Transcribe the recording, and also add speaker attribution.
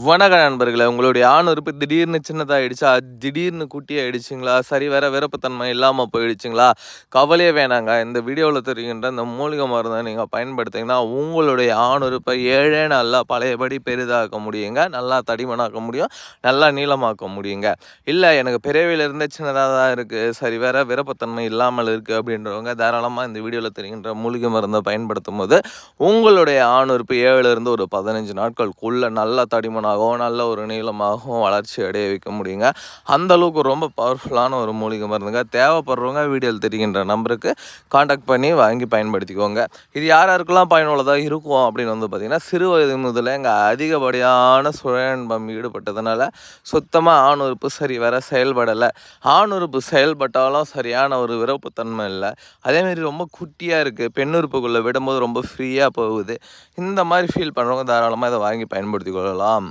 Speaker 1: வணக்க நண்பர்களே! உங்களுடைய ஆண் உறுப்பு திடீர்னு சின்னதாயிடுச்சா? திடீர்னு குட்டியாயிடுச்சுங்களா? சரி வர விருப்பத்தன்மை இல்லாம போயிடுச்சுங்களா? கவலையே வேணாங்க. இந்த வீடியோல தெரிகின்ற இந்த மூலிகை மருந்த நீங்க பயன்படுத்தீங்கன்னா, உங்களுடைய ஆண் உறுப்பை 7ஏ நாள்ல பழையபடி பெரிதாக்க முடியுங்க. நல்லா தடிமனாக்க முடியும். நல்லா நீளமாக்க முடியுங்க. இல்ல எனக்கு பிறவியிலிருந்தே சின்னதா தான் இருக்கு. சரி வர விருப்பத்தன்மை இல்லாமல் இருக்கு அப்படின்றவங்க தாராளமா இந்த வீடியோல தெரிகின்ற மூலிகை மருந்த பயன்படுத்தும்போது, உங்களுடைய ஆண் உறுப்பு 7லிருந்து ஒரு 15 நாட்களுக்குள்ள நல்லா தடிமனாகவும், நல்ல ஒரு நீளமாகவும் வளர்ச்சி அடைய வைக்க முடியுங்க. அந்த அளவுக்கு ரொம்ப பவர்ஃபுல்லான ஒரு மூலிகை மருந்துங்க. தேவைப்படுறவங்க வீடியோல தெரிகின்ற நம்பருக்கு கான்டாக்ட் பண்ணி வாங்கி பயன்படுத்திக்கோங்க. இது யார் யாருக்கெல்லாம் பயனுள்ளதா இருக்கும் அப்படின்னு வந்து பார்த்தீங்கன்னா, சிறு வயது முதலே இங்க அதிகப்படியான சுழலின்பம் ஈடுபட்டதுனால, சுத்தமா ஆண் உறுப்பு சரிவர செயல்படல. ஆண் உறுப்பு செயல்பட்டாலும் சரியான ஒரு விருப்பத்தன்மை இல்ல. அதேமாரி ரொம்ப குட்டியா இருக்கு. பெண் உறுப்புக்குள்ள விடும்போது ரொம்ப ஃப்ரீயா போகுது. இந்த மாரி ஃபீல் பண்ணுறவங்க தாராளமா இத வாங்கி பயன்படுத்திக் கொள்ளலாம்.